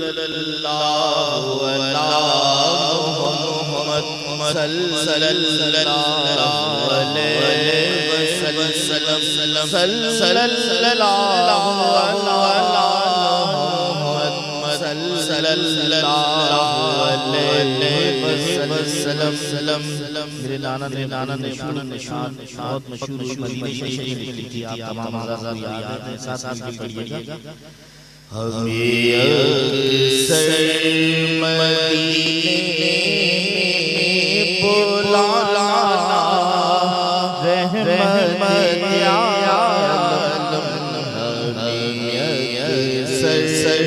सल्लल्लाहु अला मुहम्मद सल्लल्लाहु अलैहि वसल्लम सल्लल्लाहु अला मुहम्मद सल्लल्लाहु अलैहि वसल्लम। मेरे नाना ने निशान बहुत मशहूर मदीने शरीफ में लिखी थी। आप तमाम आज़ाद याद हैं, साथ में पढ़िएगा। हमें अक्सर मदीने बुलाना, रहमत आलम। हमें अक्सर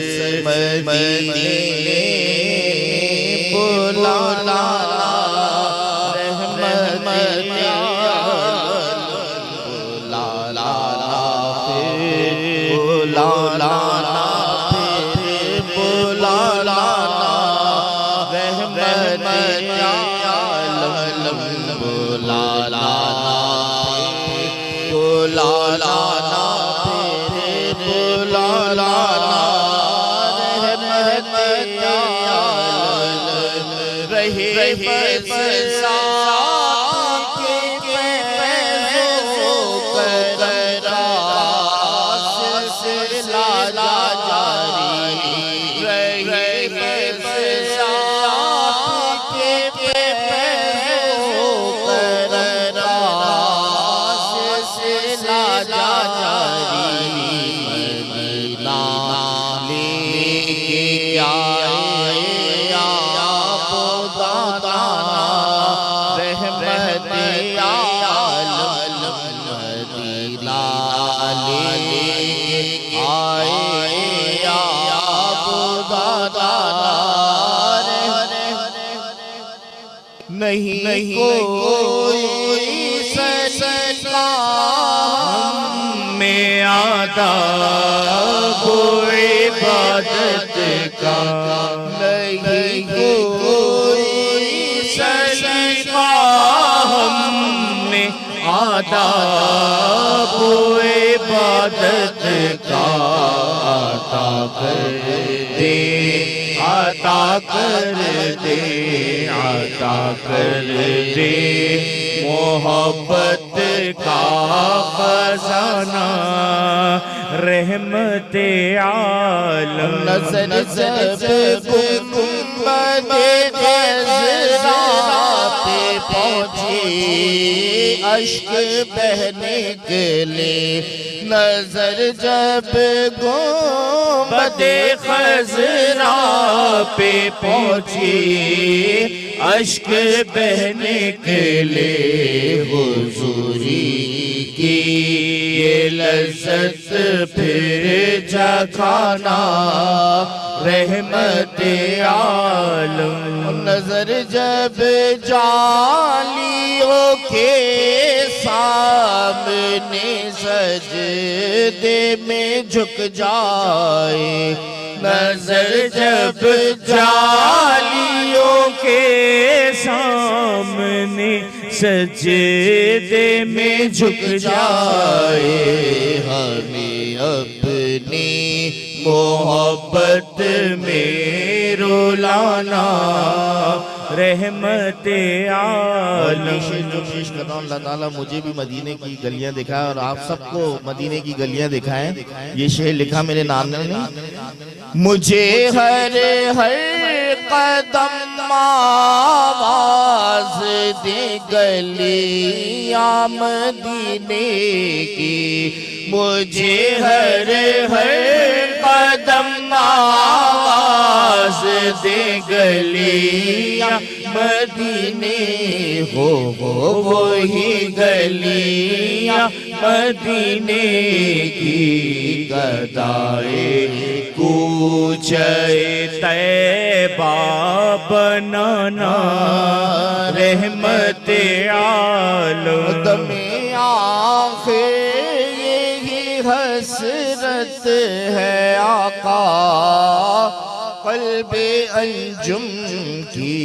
मदीने बुलाना, नहीं कोई सजदा में आता कोई इबादत का, नहीं कोई सजदा में आता कोई इबादत का। आता कर दे, आता कर दे, आता कर दे मोहब्बत का खजाना, रहमत आलम। नज़र जब गुंबदे ख़ज़रा पे पहुंची, अश्क बहने के लिए। नजर जब गुंबदे ख़ज़रा पे पहुंची, अश्क बहने के लिए। हुजूरी की ये लज़्ज़त फिर चखाना, रहमत आलम। नजर जब जालियों के सामने सजदे में झुक जाए, नजर जब जालियों के सामने सजदे में झुक जाए। हमें अपनी मोहब्बत में रुलाना, रहमत आलम। जो पेश करता हूं, अल्लाह ताला मुझे भी मदीने की गलियां दिखाए और आप सबको मदीने की गलियां दिखाएं। ये शेर लिखा मेरे नाना ने। मुझे हर कदम आवाज दे गलियां मदीने की, मुझे हर कदम आवाज दे गलियां मदीने। हो वही गलियां मदीने की, गदाए कूचे तैबा बनाना, रहमत आलम। दमे आखिर यही हसरत है आका, क़ल्बे अंजुम की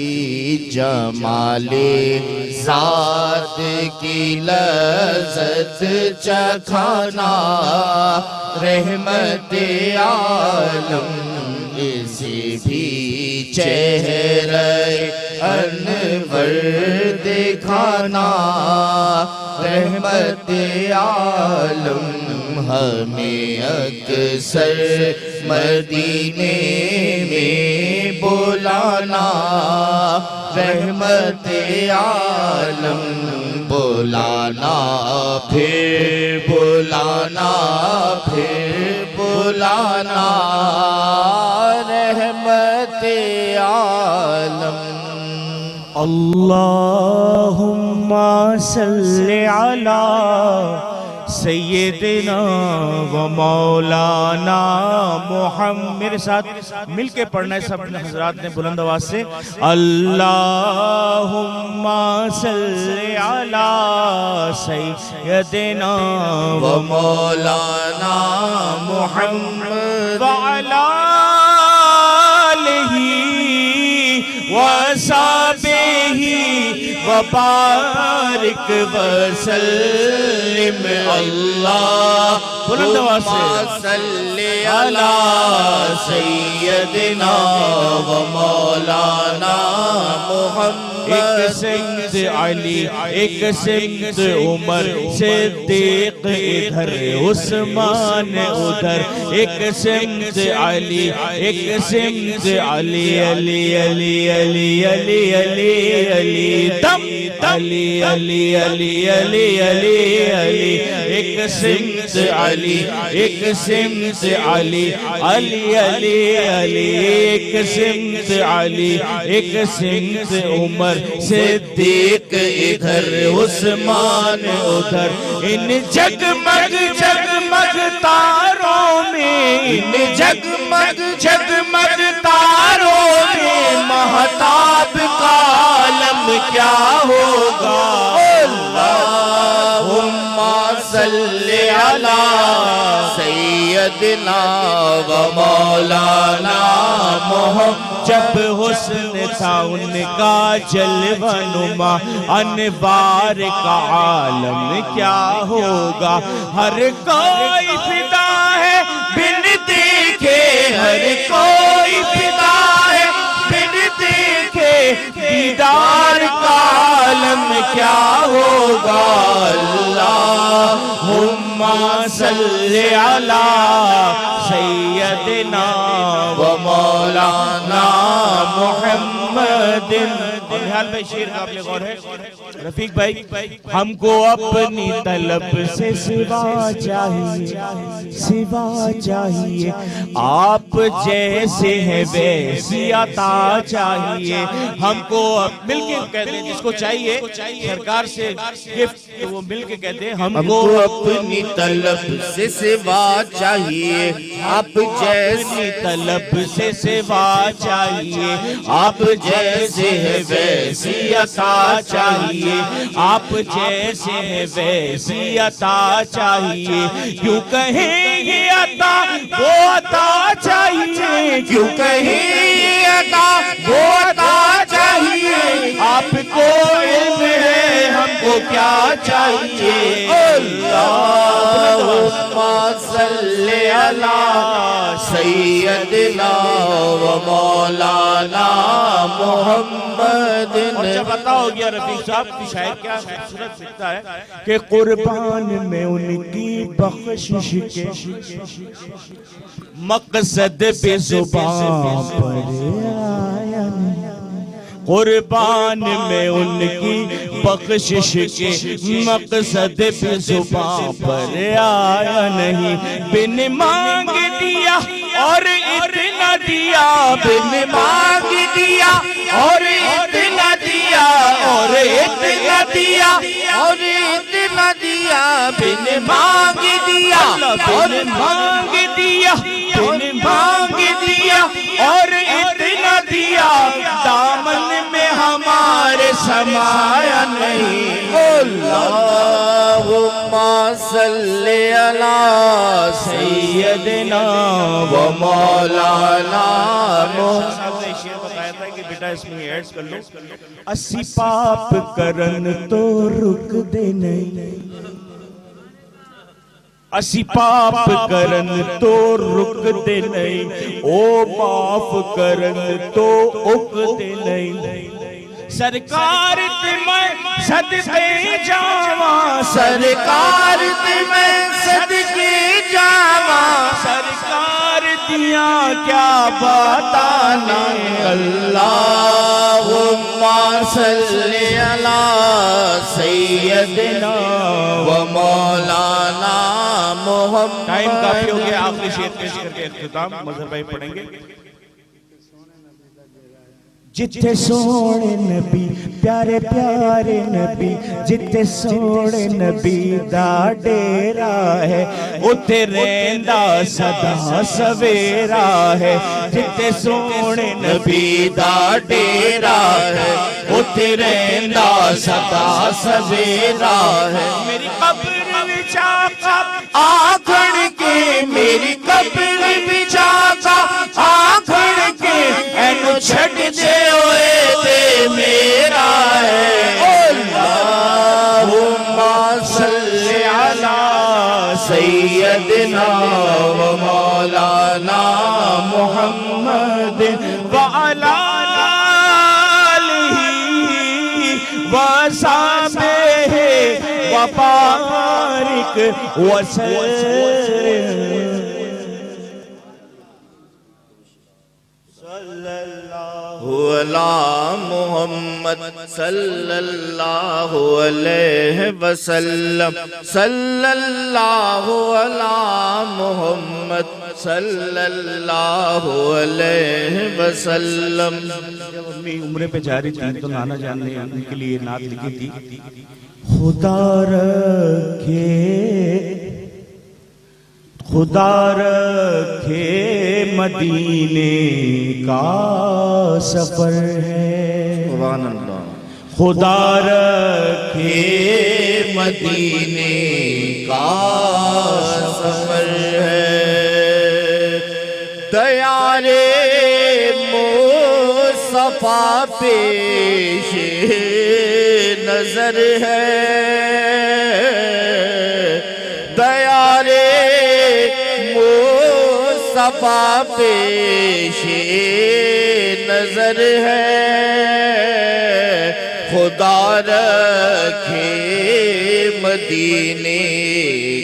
जमाले ज़ात की लज़्ज़त चखाना, रहमत आलम। इसे भी चेहरे अनवर दिखाना। रहमत आलम हमें अक्सर मदीने में बुलाना। रहमत आलम बुलाना, फिर बुलाना, फिर बुलाना। रहमत आलम। अल्लाहुम्मा सल्लि अला सय्यदना व मौलाना मुहम्मद। मेरे साथ मिलके पढ़ना है सब हजरात ने बुलंद आवाज से। अल्लाहुम्मा सल्लि अला सय्यदना व मौलाना मुहम्मद व अला आलिही व सहाबिही व बारिक वसल्लिम। अल्लाह बुलंदवासे सल्ले अला सय्यदना व मौलाना मुहम्मद। एक सिमत अली, एक सिमत उमर, सिद्दीक इधर उस्मान उधर। एक सिमत अली, एक सिमत अली, अली अली अली अली अली अली दम अली अली अली अली अली अली। एक सिमत अली, एक सिमत अली, अली अली अली। एक सिमत अली, एक सिमत उमर, सिद्दीक इधर उस्मान उधर। इन जगमग जगमग तारों में, इन जगमग जगमग तारों में महताब का आलम क्या होगा। अल्लाहुम्मा सल्लि अला सय्यदना व मौलाना मुहम्मद। जब हुस्न था उनका जलवनुमा, अनवार का आलम क्या होगा। हर कोई फिदा है बिन देखे, हर कोई फिदा है बिन देखे। दीदार का आलम क्या होगा। अल्लाहुम्मा सल्लि अला सय्यदना व मौलाना मुहम्मदिन। और निहाल भाई शेर का आप गौर है रफीक भाई, हमको अपनी तलब से सिवा चाहिए, सिवा चाहिए। आप जैसे हैं वैसी अता चाहिए। हमको मिलके कहते हैं जिसको चाहिए सरकार से गिफ्ट, तो वो मिलके कहते हैं हमको अपनी तलब से सिवा चाहिए। आप जैसी तलब से सिवा चाहिए। आप जैसे है वैसी अता चाहिए। आप जैसे है वैसी अता चाहिए। क्यों कहें ये अता वो अता चाहिए, क्यों कहें ये अता वो अता चाहिए। आपको इल्म है हमको क्या चाहिए। अल्लाहुम्मा सल्लि अला सय्यदना व मौलाना मुहम्मद। जब पता हो गया रफीक साहब की शायद क्या खूबसूरत लिखता है कि कुर्बान में उनकी बख्शिश के मकसद पे जुबान पर आया। कुर्बान में उनकी बख्शिश के मकसद पे जुबान पर आया नहीं। बिन मांग दिया और इतना दिया, बिन मांग दिया और इतना दिया, और इतना दिया और इतना दिया। बिन मांग दिया और मांग दिया, बिन मांग दिया और इतना दिया। दामन में हमारे समाया नहीं। अल्लाहुम्मा सल्लि अला सय्यदना व मौलाना मुहम्मद। शेर बताया था कि बेटा इसमें ऐड्स कर लो। अस्सी पाप करन तो रुक दे नहीं, असी पाप करन तो रुकते नहीं, ओ माफ करन तो उकते नहीं। सरकार ते मैं सदके जावा, सरकार ते मैं सदके जावा, सरकार दिया क्या बताने। अल्लाहुम्मा सल्ली अला सय्यदिना व मौलाना मोहम्मद। टाइम काफी हो गया, आखिरी शेर पेश करके इख्तिताम मजहर भाई पढ़ेंगे। जिथे सोने नबी प्यारे प्यारे नबी, जिथे सोने नबी दा डेरा है, उथे रहंदा सदा सवेरा है। जिथे सोने नबी दा डेरा है, उथे रहंदा सदा सवेरा है। मेरी कब्र विच आखण के, मेरी कब्र विच आखण के, एनु छड़ दे ओए ते मेरा है। अल्लाहुम्मा सल्ली अला सय्यदिना व मौलाना मुहम्मद व अला आलिही व सहाबिही व बारिक वसल्लम। अला मुहम्मद सल्लल्लाहु अलैहि वसल्लम, सल्लल्लाहु अला मुहम्मद सल्लल्लाहु अलैहि वसल्लम। जब अपनी उम्र पे जा रही थी तो नाना जान ने उनके लिए नात लिखी थी। खुदा रखे, खुदा रखे मदीने का सफर है, सुभान अल्लाह। खुदा रखे मदीने का सफर है, दयारे मुस्तफा पेश नजर है, दयारे मुस्तफा पेश नजर है। खुदा रखे मदीने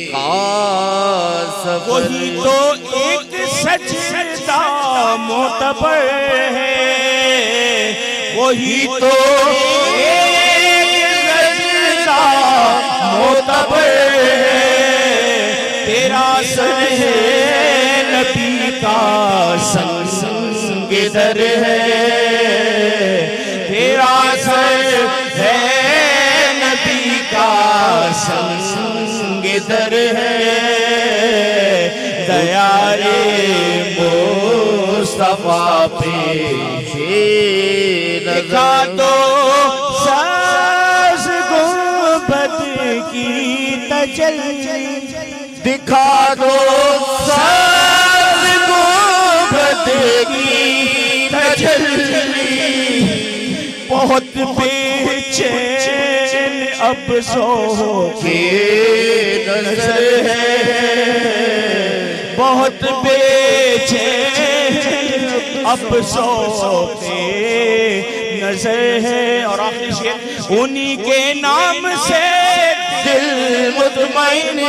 का सफर। वही तो एक सजदा मोतबर है, वही तो एक सजदा मोतबर है। तेरा सर है नबी का संग दर है, तेरा सर है नबी का संग दर है। दयारे मुस्तफा पेशे दिखा दो सास गुंबद की तजल्ली, दिखा दो सास गुंबद की तजल्ली। बहुत बेचैन अब सो के नजर है, बहुत बेचैन अब सो के नजर है। और आखिरी शेर, उन्हीं के नाम से दिल मुतमईन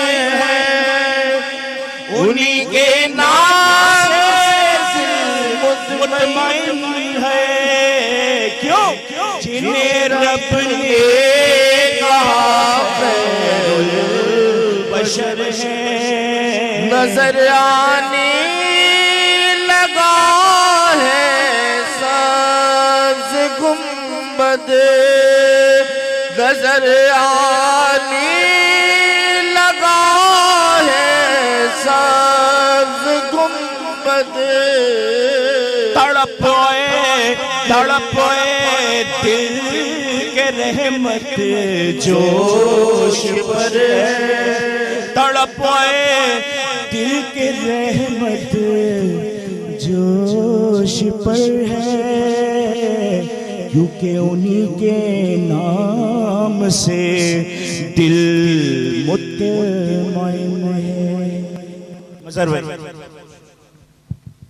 है, उन्हीं के नाम से दिल मुतमईन है। क्यों? जिन्हें रब ने कहा खैरुल बशर है। नजर आने लगा है सब्ज़ गुंबद, नजर आने लगा है सब्ज़ गुंबद। तड़पोए तड़पोए दिल के रहमत जोश पर है, तड़पोए दिल के रहमत जोश पर है। क्योंकि उन्हीं के नाम से दिल मुत्मइन है। मजहर भाई